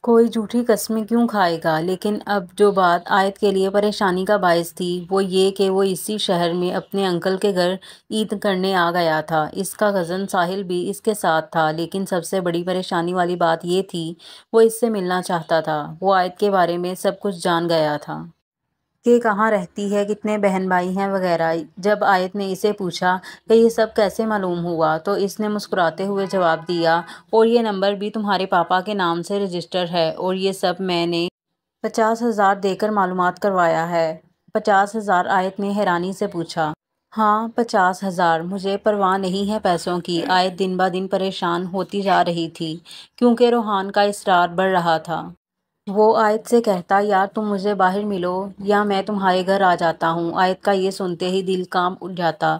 کوئی جھوٹی قسمیں کیوں کھائے گا؟ لیکن اب جو بات آیت کے لیے پریشانی کا باعث تھی وہ یہ کہ وہ اسی شہر میں اپنے انکل کے گھر عید کرنے آ گیا تھا۔ اس کا کزن ساحل بھی اس کے ساتھ تھا، لیکن سب سے بڑی پریشانی والی بات یہ تھی وہ اس سے ملنا چاہتا تھا۔ وہ آیت کے بارے میں سب کچھ جان گیا تھا کہ کہاں رہتی ہے، کتنے بہن بھائی ہیں وغیرہ۔ جب آیت نے اسے پوچھا کہ یہ سب کیسے معلوم ہوا تو اس نے مسکراتے ہوئے جواب دیا، اور یہ نمبر بھی تمہارے پاپا کے نام سے رجسٹر ہے، اور یہ سب میں نے 50,000 دے کر معلومات کروایا ہے۔ 50,000؟ آیت نے حیرانی سے پوچھا۔ ہاں 50,000، مجھے پرواہ نہیں ہے پیسوں کی۔ آیت دن بہ دن پریشان ہوتی جا رہی تھی کیونکہ روحان کا اصرار بڑھ رہا تھا۔ وہ آیت سے کہتا، یار تم مجھے باہر ملو یا میں تمہارے گھر آ جاتا ہوں۔ آیت کا یہ سنتے ہی دل کانپ جاتا۔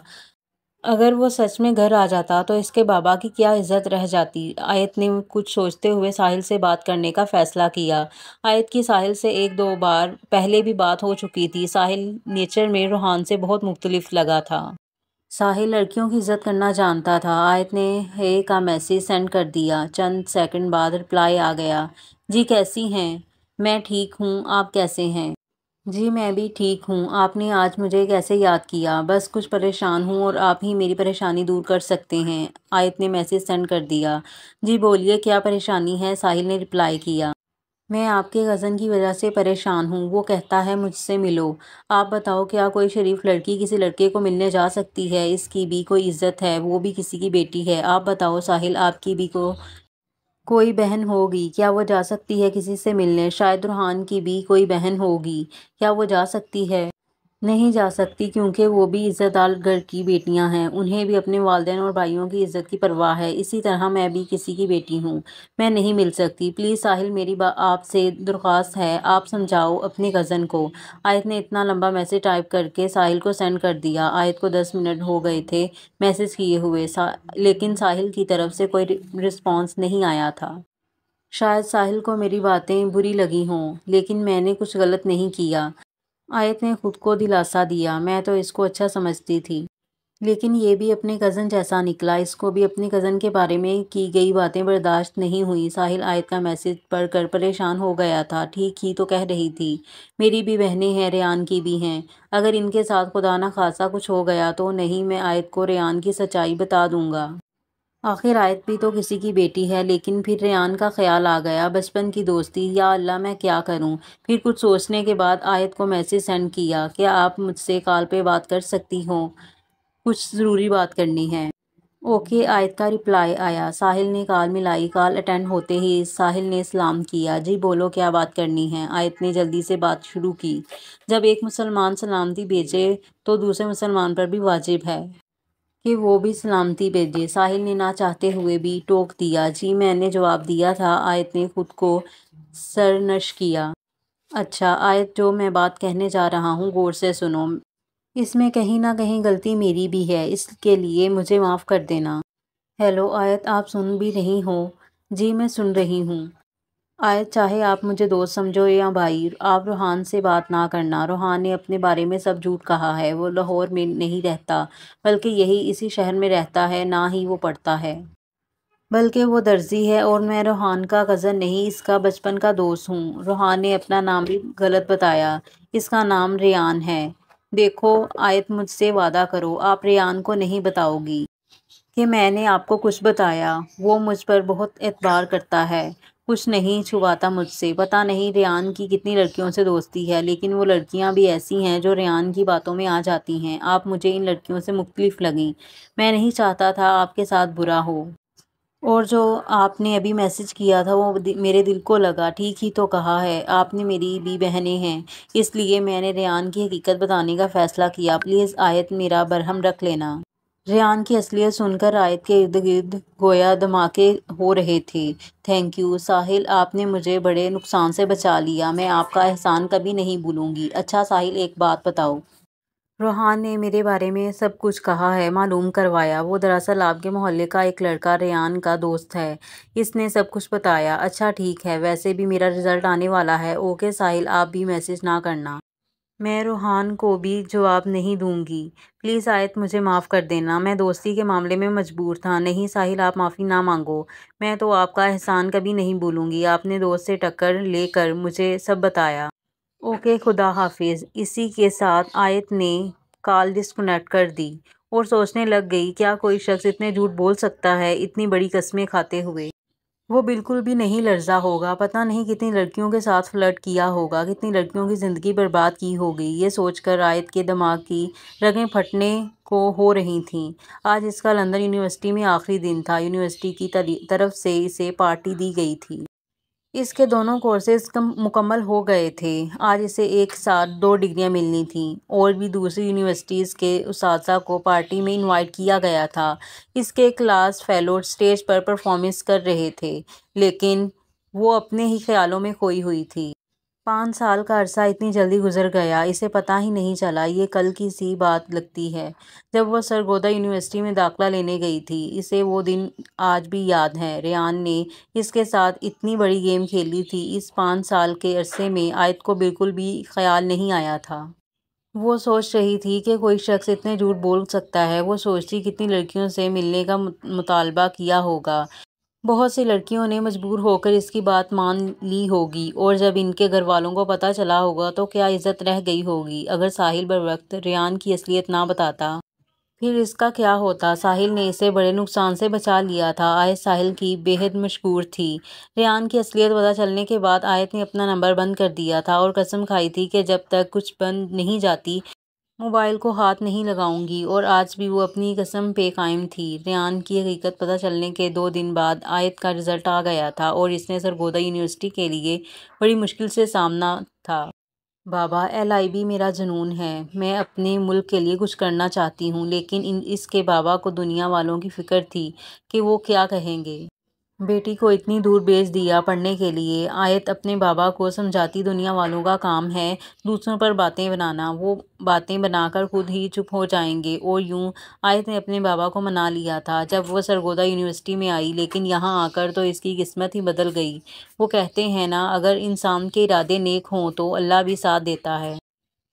اگر وہ سچ میں گھر آ جاتا تو اس کے بابا کی کیا عزت رہ جاتی۔ آیت نے کچھ سوچتے ہوئے ساحل سے بات کرنے کا فیصلہ کیا۔ آیت کی ساحل سے ایک دو بار پہلے بھی بات ہو چکی تھی۔ ساحل نیچر میں روحان سے بہت مختلف لگا تھا۔ ساحل لڑکیوں کی عزت کرنا جانتا تھا۔ آیت نے ہے کا میسج سینڈ کر دیا۔ چند سیکنڈ بعد رپلائی آ گیا، جی کیسی ہیں؟ میں ٹھیک ہوں، آپ کیسے ہیں؟ جی میں بھی ٹھیک ہوں۔ آپ نے آج مجھے کیسے یاد کیا؟ بس کچھ پریشان ہوں اور آپ ہی میری پریشانی دور کر سکتے ہیں۔ آیت نے میسج سینڈ کر دیا۔ جی بولیے کیا پریشانی ہے؟ ساحل نے رپلائی کیا۔ میں آپ کے کزن کی وجہ سے پریشان ہوں، وہ کہتا ہے مجھ سے ملو۔ آپ بتاؤ کیا کوئی شریف لڑکی کسی لڑکے کو ملنے جا سکتی ہے؟ اس کی بھی کوئی عزت ہے، وہ بھی کسی کی بیٹی ہے۔ آپ بتاؤ ساحل، آپ کی بھی کوئی بہن ہوگی، کیا وہ جا سکتی ہے کسی سے ملنے؟ شاید روحان کی بھی کوئی بہن ہوگی، کیا وہ جا سکتی ہے؟ نہیں جا سکتی کیونکہ وہ بھی عزت دار گھر کی بیٹیاں ہیں، انہیں بھی اپنے والدین اور بھائیوں کی عزت کی پرواہ ہے۔ اسی طرح میں بھی کسی کی بیٹی ہوں، میں نہیں مل سکتی۔ پلیز ساحل میری آپ سے درخواست ہے، آپ سمجھاؤ اپنے کزن کو۔ آیت نے اتنا لمبا میسج ٹائپ کر کے ساحل کو سینڈ کر دیا۔ آیت کو 10 منٹ ہو گئے تھے میسج کیے ہوئے، لیکن ساحل کی طرف سے کوئی رسپانس نہیں آیا تھا۔ شاید ساحل کو میری باتیں بری لگی ہوں، لیکن میں نے کچھ غلط نہیں کیا۔ آیت نے خود کو دلاسا دیا، میں تو اس کو اچھا سمجھتی تھی، لیکن یہ بھی اپنے کزن جیسا نکلا۔ اس کو بھی اپنے کزن کے بارے میں کی گئی باتیں برداشت نہیں ہوئی۔ ساحل آیت کا میسج پڑھ کر پریشان ہو گیا تھا۔ ٹھیک ہی تو کہہ رہی تھی، میری بھی بہنیں ہیں، ریان کی بھی ہیں۔ اگر ان کے ساتھ خدا نہ خواستہ کچھ ہو گیا تو نہیں، میں آیت کو ریان کی سچائی بتا دوں گا۔ آخر آیت بھی تو کسی کی بیٹی ہے۔ لیکن پھر ریان کا خیال آ گیا، بچپن کی دوستی، یا اللہ میں کیا کروں؟ پھر کچھ سوچنے کے بعد آیت کو میسج سینڈ کیا، کیا آپ مجھ سے کال پہ بات کر سکتی ہوں؟ کچھ ضروری بات کرنی ہے۔ اوکے، آیت کا رپلائی آیا۔ ساحل نے کال ملائی۔ کال اٹینڈ ہوتے ہی ساحل نے سلام کیا۔ جی بولو کیا بات کرنی ہے؟ آیت نے جلدی سے بات شروع کی۔ جب ایک مسلمان سلامتی بھیجے تو دوسرے مسلمان پر بھی واجب ہے کہ وہ بھی سلامتی بھیجے۔ ساحل نے نہ چاہتے ہوئے بھی ٹوک دیا۔ جی میں نے جواب دیا تھا۔ آیت نے خود کو سرزنش کیا۔ اچھا آیت، جو میں بات کہنے جا رہا ہوں غور سے سنو، اس میں کہیں نہ کہیں غلطی میری بھی ہے، اس کے لیے مجھے معاف کر دینا۔ ہیلو آیت، آپ سن بھی رہی ہو؟ جی میں سن رہی ہوں۔ آیت، چاہے آپ مجھے دوست سمجھو یا بھائی، آپ روحان سے بات نہ کرنا۔ روحان نے اپنے بارے میں سب جھوٹ کہا ہے۔ وہ لاہور میں نہیں رہتا، بلکہ اسی شہر میں رہتا ہے، نہ ہی وہ پڑھتا ہے، بلکہ وہ درزی ہے، اور میں روحان کا کزن نہیں، اس کا بچپن کا دوست ہوں۔ روحان نے اپنا نام بھی غلط بتایا، اس کا نام ریان ہے۔ دیکھو آیت، مجھ سے وعدہ کرو آپ ریان کو نہیں بتاؤ گی کہ میں نے آپ کو کچھ بتایا۔ وہ مجھ پر بہت اعتبار کرتا ہے، کچھ نہیں چھپاتا مجھ سے۔ پتہ نہیں ریان کی کتنی لڑکیوں سے دوستی ہے، لیکن وہ لڑکیاں بھی ایسی ہیں جو ریان کی باتوں میں آ جاتی ہیں۔ آپ مجھے ان لڑکیوں سے مختلف لگیں، میں نہیں چاہتا تھا آپ کے ساتھ برا ہو، اور جو آپ نے ابھی میسج کیا تھا وہ میرے دل کو لگا۔ ٹھیک ہی تو کہا ہے آپ نے، میری بھی بہنیں ہیں، اس لیے میں نے ریان کی حقیقت بتانے کا فیصلہ کیا۔ پلیز آیت، میرا برہم رکھ لینا۔ ریان کی اصلیت سن کر آیت کے ارد گرد گویا دھماکے ہو رہے تھے۔ تھینک یو ساحل، آپ نے مجھے بڑے نقصان سے بچا لیا، میں آپ کا احسان کبھی نہیں بھولوں گی۔ اچھا ساحل، ایک بات بتاؤ، روحان نے میرے بارے میں سب کچھ کہا ہے، معلوم کروایا۔ وہ دراصل آپ کے محلے کا ایک لڑکا ریان کا دوست ہے، اس نے سب کچھ بتایا۔ اچھا ٹھیک ہے، ویسے بھی میرا رزلٹ آنے والا ہے۔ اوکے ساحل، آپ بھی میسج نہ کرنا۔ میں روحان کو بھی جواب نہیں دوں گی۔ پلیز آیت، مجھے معاف کر دینا، میں دوستی کے معاملے میں مجبور تھا۔ نہیں ساحل، آپ معافی نہ مانگو، میں تو آپ کا احسان کبھی نہیں بھولوں گی۔ آپ نے دوست سے ٹکر لے کر مجھے سب بتایا۔ اوکے، خدا حافظ۔ اسی کے ساتھ آیت نے کال ڈسکنیکٹ کر دی اور سوچنے لگ گئی، کیا کوئی شخص اتنے جھوٹ بول سکتا ہے اتنی بڑی قسمیں کھاتے ہوئے؟ وہ بالکل بھی نہیں لرزا ہوگا، پتہ نہیں کتنی لڑکیوں کے ساتھ فلرٹ کیا ہوگا، کتنی لڑکیوں کی زندگی برباد کی ہوگی۔ یہ سوچ کر آیت کے دماغ کی رگیں پھٹنے کو ہو رہی تھیں۔ آج اس کا لندن یونیورسٹی میں آخری دن تھا۔ یونیورسٹی کی طرف سے اسے پارٹی دی گئی تھی۔ اس کے دونوں کورسز مکمل ہو گئے تھے۔ آج اسے ایک ساتھ 2 ڈگریاں ملنی تھیں۔ اور بھی دوسری یونیورسٹیز کے اساتذہ کو پارٹی میں انوائٹ کیا گیا تھا۔ اس کے کلاس فیلو اسٹیج پر پرفارمنس کر رہے تھے، لیکن وہ اپنے ہی خیالوں میں کھوئی ہوئی تھی۔ 5 سال کا عرصہ اتنی جلدی گزر گیا، اسے پتہ ہی نہیں چلا۔ یہ کل کی سی بات لگتی ہے جب وہ سرگودا یونیورسٹی میں داخلہ لینے گئی تھی۔ اسے وہ دن آج بھی یاد ہیں۔ ریان نے اس کے ساتھ اتنی بڑی گیم کھیلی تھی۔ اس 5 سال کے عرصے میں آیت کو بالکل بھی خیال نہیں آیا تھا۔ وہ سوچ رہی تھی کہ کوئی شخص اتنے جھوٹ بول سکتا ہے۔ وہ سوچتی کتنی لڑکیوں سے ملنے کا مطالبہ کیا ہوگا۔ بہت سی لڑکیوں نے مجبور ہو کر اس کی بات مان لی ہوگی، اور جب ان کے گھر والوں کو پتہ چلا ہوگا تو کیا عزت رہ گئی ہوگی۔ اگر ساحل بروقت ریان کی اصلیت نہ بتاتا، پھر اس کا کیا ہوتا؟ ساحل نے اسے بڑے نقصان سے بچا لیا تھا۔ آیت ساحل کی بے حد مشکور تھی۔ ریان کی اصلیت پتہ چلنے کے بعد آیت نے اپنا نمبر بند کر دیا تھا اور قسم کھائی تھی کہ جب تک کچھ بند نہیں جاتی موبائل کو ہاتھ نہیں لگاؤں گی، اور آج بھی وہ اپنی قسم پہ قائم تھی۔ ریان کی حقیقت پتہ چلنے کے 2 دن بعد آیت کا رزلٹ آ گیا تھا اور اس نے سرگودا یونیورسٹی کے لیے بڑی مشکل سے سامنا تھا۔ بابا، LIB میرا جنون ہے۔ میں اپنے ملک کے لیے کچھ کرنا چاہتی ہوں، لیکن اس کے بابا کو دنیا والوں کی فکر تھی کہ وہ کیا کہیں گے۔ بیٹی کو اتنی دور بھیج دیا پڑھنے کے لیے۔ آیت اپنے بابا کو سمجھاتی دنیا والوں کا کام ہے دوسروں پر باتیں بنانا، وہ باتیں بنا کر خود ہی چپ ہو جائیں گے۔ اور یوں آیت نے اپنے بابا کو منا لیا تھا جب وہ سرگودا یونیورسٹی میں آئی، لیکن یہاں آ کر تو اس کی قسمت ہی بدل گئی۔ وہ کہتے ہیں نا، اگر انسان کے ارادے نیک ہوں تو اللہ بھی ساتھ دیتا ہے۔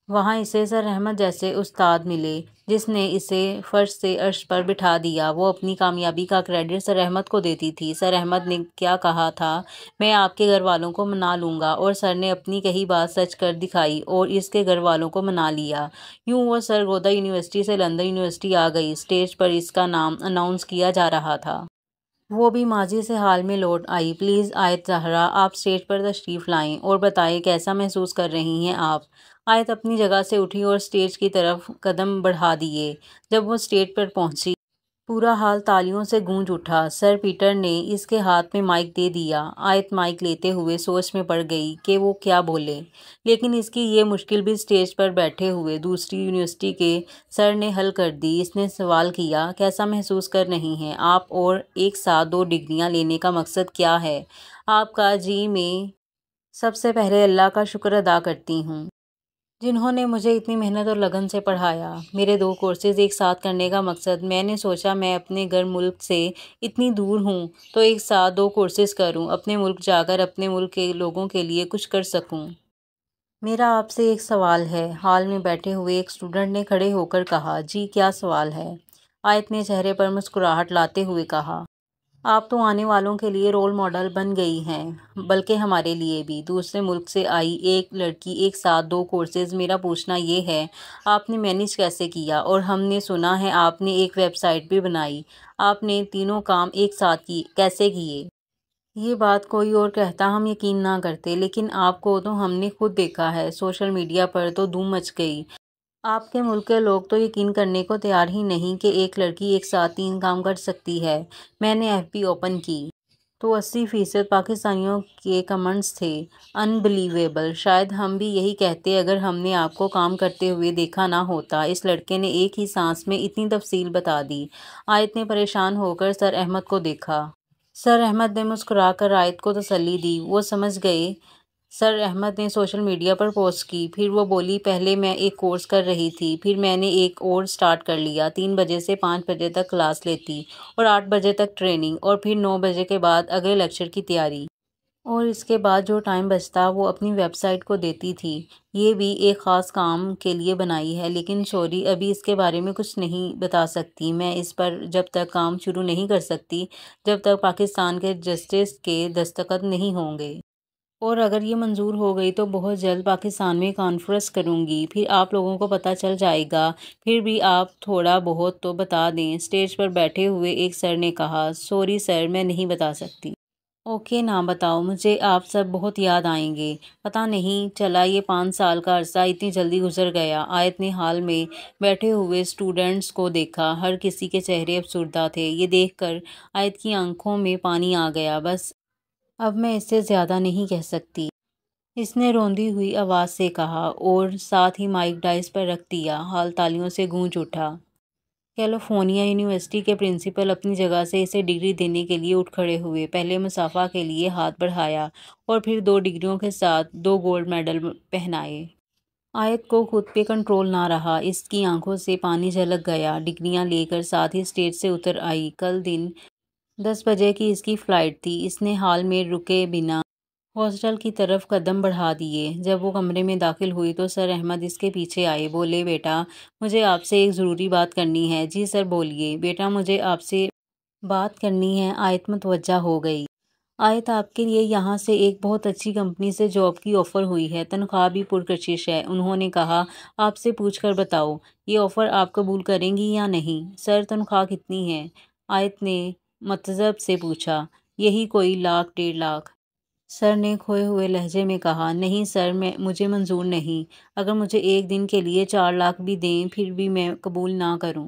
وہاں اسے سر احمد جیسے استاد ملے جس نے اسے فرش سے عرش پر بٹھا دیا۔ وہ اپنی کامیابی کا کریڈٹ سر احمد کو دیتی تھی۔ سر احمد نے کیا کہا تھا، میں آپ کے گھر والوں کو منا لوں گا، اور سر نے اپنی کہی بات سچ کر دکھائی اور اس کے گھر والوں کو منا لیا۔ یوں وہ سرگودا یونیورسٹی سے لندن یونیورسٹی آ گئی۔ اسٹیج پر اس کا نام اناؤنس کیا جا رہا تھا۔ وہ بھی ماضی سے حال میں لوٹ آئی۔ پلیز آیت زہرا، آپ اسٹیج پر تشریف لائیں اور بتائیں کیسا محسوس کر رہی ہیں آپ؟ آیت اپنی جگہ سے اٹھی اور اسٹیج کی طرف قدم بڑھا دیے۔ جب وہ اسٹیج پر پہنچی، پورا ہال تالیوں سے گونج اٹھا۔ سر پیٹر نے اس کے ہاتھ میں مائک دے دیا۔ آیت مائک لیتے ہوئے سوچ میں پڑ گئی کہ وہ کیا بولے، لیکن اس کی یہ مشکل بھی اسٹیج پر بیٹھے ہوئے دوسری یونیورسٹی کے سر نے حل کر دی۔ اس نے سوال کیا، کیسا محسوس کر رہی ہیں آپ، اور ایک ساتھ 2 ڈگریاں لینے کا مقصد کیا ہے آپ کا؟ جی، میں سب سے پہلے اللہ کا شکر ادا کرتی ہوں جنہوں نے مجھے اتنی محنت اور لگن سے پڑھایا۔ میرے 2 کورسز ایک ساتھ کرنے کا مقصد، میں نے سوچا میں اپنے گھر ملک سے اتنی دور ہوں تو ایک ساتھ 2 کورسز کروں، اپنے ملک جا کر اپنے ملک کے لوگوں کے لیے کچھ کر سکوں۔ میرا آپ سے ایک سوال ہے، ہال میں بیٹھے ہوئے ایک اسٹوڈنٹ نے کھڑے ہو کر کہا۔ جی، کیا سوال ہے؟ آیت نے چہرے پر مسکراہٹ لاتے ہوئے کہا۔ آپ تو آنے والوں کے لیے رول ماڈل بن گئی ہیں، بلکہ ہمارے لیے بھی۔ دوسرے ملک سے آئی ایک لڑکی ایک ساتھ 2 کورسز، میرا پوچھنا یہ ہے آپ نے مینیج کیسے کیا؟ اور ہم نے سنا ہے آپ نے ایک ویب سائٹ بھی بنائی، آپ نے تینوں کام ایک ساتھ کیسے کیے؟ یہ بات کوئی اور کہتا ہم یقین نہ کرتے، لیکن آپ کو تو ہم نے خود دیکھا ہے، سوشل میڈیا پر تو دھوم مچ گئی۔ آپ کے ملک کے لوگ تو یقین کرنے کو تیار ہی نہیں کہ ایک لڑکی ایک ساتھ 3 کام کر سکتی ہے۔ میں نے FB اوپن کی تو 80% پاکستانیوں کے کمنٹس تھے، انبلیویبل۔ شاید ہم بھی یہی کہتے اگر ہم نے آپ کو کام کرتے ہوئے دیکھا نہ ہوتا۔ اس لڑکے نے ایک ہی سانس میں اتنی تفصیل بتا دی۔ آیت نے پریشان ہو کر سر احمد کو دیکھا۔ سر احمد نے مسکرا کر آیت کو تسلی دی۔ وہ سمجھ گئے سر احمد نے سوشل میڈیا پر پوسٹ کی۔ پھر وہ بولی، پہلے میں ایک کورس کر رہی تھی، پھر میں نے ایک اور سٹارٹ کر لیا۔ 3 بجے سے 5 بجے تک کلاس لیتی اور 8 بجے تک ٹریننگ، اور پھر 9 بجے کے بعد اگلے لیکچر کی تیاری۔ اور اس کے بعد جو ٹائم بچتا وہ اپنی ویب سائٹ کو دیتی تھی۔ یہ بھی ایک خاص کام کے لیے بنائی ہے، لیکن شوری ابھی اس کے بارے میں کچھ نہیں بتا سکتی۔ میں اس پر جب تک کام شروع نہیں کر سکتی جب تک پاکستان کے جسٹس کے دستخط نہیں ہوں گے۔ اور اگر یہ منظور ہو گئی تو بہت جلد پاکستان میں کانفرنس کروں گی، پھر آپ لوگوں کو پتہ چل جائے گا۔ پھر بھی آپ تھوڑا بہت تو بتا دیں، اسٹیج پر بیٹھے ہوئے ایک سر نے کہا۔ سوری سر، میں نہیں بتا سکتی۔ اوکے، نہ بتاؤ، مجھے آپ سب بہت یاد آئیں گے۔ پتہ نہیں چلا یہ 5 سال کا عرصہ اتنی جلدی گزر گیا۔ آیت نے ہال میں بیٹھے ہوئے اسٹوڈنٹس کو دیکھا، ہر کسی کے چہرے افسردہ تھے۔ یہ دیکھ کر آیت کی آنکھوں میں پانی آ گیا۔ بس اب میں اس سے زیادہ نہیں کہہ سکتی، اس نے روندی ہوئی آواز سے کہا، اور ساتھ ہی مائک ڈائس پر رکھ دیا۔ ہال تالیوں سے گونج اٹھا۔ کیلیفورنیا یونیورسٹی کے پرنسپل اپنی جگہ سے اسے ڈگری دینے کے لیے اٹھ کھڑے ہوئے۔ پہلے مصافحہ کے لیے ہاتھ بڑھایا اور پھر 2 ڈگریوں کے ساتھ 2 گولڈ میڈل پہنائے۔ آیت کو خود پہ کنٹرول نہ رہا، اس کی آنکھوں سے پانی جھلک گیا۔ ڈگریاں لے کر ساتھ ہی اسٹیج سے اتر آئی۔ کل دن 10 بجے کی اس کی فلائٹ تھی۔ اس نے ہال میں رکے بنا ہاسٹل کی طرف قدم بڑھا دیے۔ جب وہ کمرے میں داخل ہوئی تو سر احمد اس کے پیچھے آئے۔ بولے، بیٹا، مجھے آپ سے ایک ضروری بات کرنی ہے۔ جی سر، بولیے۔ بیٹا، مجھے آپ سے بات کرنی ہے۔ آیت متوجہ ہو گئی۔ آیت، آپ کے لیے یہاں سے ایک بہت اچھی کمپنی سے جاب کی آفر ہوئی ہے، تنخواہ بھی پرکشش ہے۔ انہوں نے کہا آپ سے پوچھ کر بتاؤ، یہ آفر آپ قبول کریں گی یا نہیں؟ سر، تنخواہ کتنی ہے؟ آیت نے متذب سے پوچھا۔ یہی کوئی 1,00,000 1.5 لاکھ۔ سر نے کھوئے ہوئے لہجے میں کہا۔ نہیں سر، مجھے منظور نہیں۔ اگر مجھے ایک دن کے لیے 4 لاکھ بھی دیں پھر بھی میں قبول نہ کروں،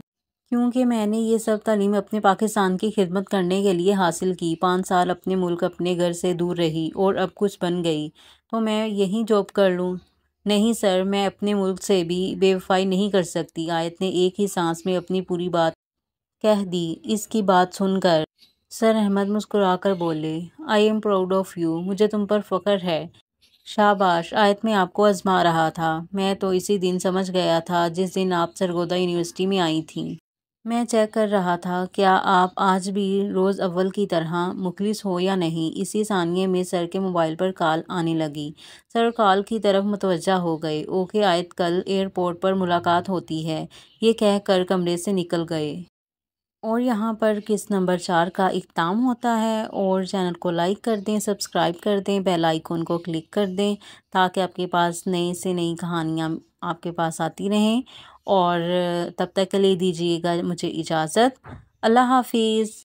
کیونکہ میں نے یہ سب تعلیم اپنے پاکستان کی خدمت کرنے کے لیے حاصل کی۔ 5 سال اپنے ملک، اپنے گھر سے دور رہی اور اب کچھ بن گئی تو میں یہیں جاب کر لوں۔ نہیں سر، میں اپنے ملک سے بھی بے وفائی نہیں کر سکتی۔ آیت نے ایک ہی سانس میں اپنی پوری بات کہہ دی۔ اس کی بات سن کر سر احمد مسکرا کر بولے، I am proud of you, مجھے تم پر فخر ہے۔ شاباش۔ آیت، میں آپ کو آزما رہا تھا۔ میں تو اسی دن سمجھ گیا تھا جس دن آپ سرگودا یونیورسٹی میں آئی تھیں۔ میں چیک کر رہا تھا کیا آپ آج بھی روز اول کی طرح مخلص ہو یا نہیں۔ اسی ثانیے میں سر کے موبائل پر کال آنے لگی۔ سر کال کی طرف متوجہ ہو گئے۔ اوکے آیت، کل ایئرپورٹ پر ملاقات ہوتی ہے، یہ کہہ کر کمرے سے نکل گئے۔ اور یہاں پر قسط نمبر 4 کا اختتام ہوتا ہے۔ اور چینل کو لائک کر دیں، سبسکرائب کر دیں، بیل آئیکن کو کلک کر دیں تاکہ آپ کے پاس نئی سے نئی کہانیاں آپ کے پاس آتی رہیں۔ اور تب تک کے لیے دیجیے گا مجھے اجازت۔ اللہ حافظ۔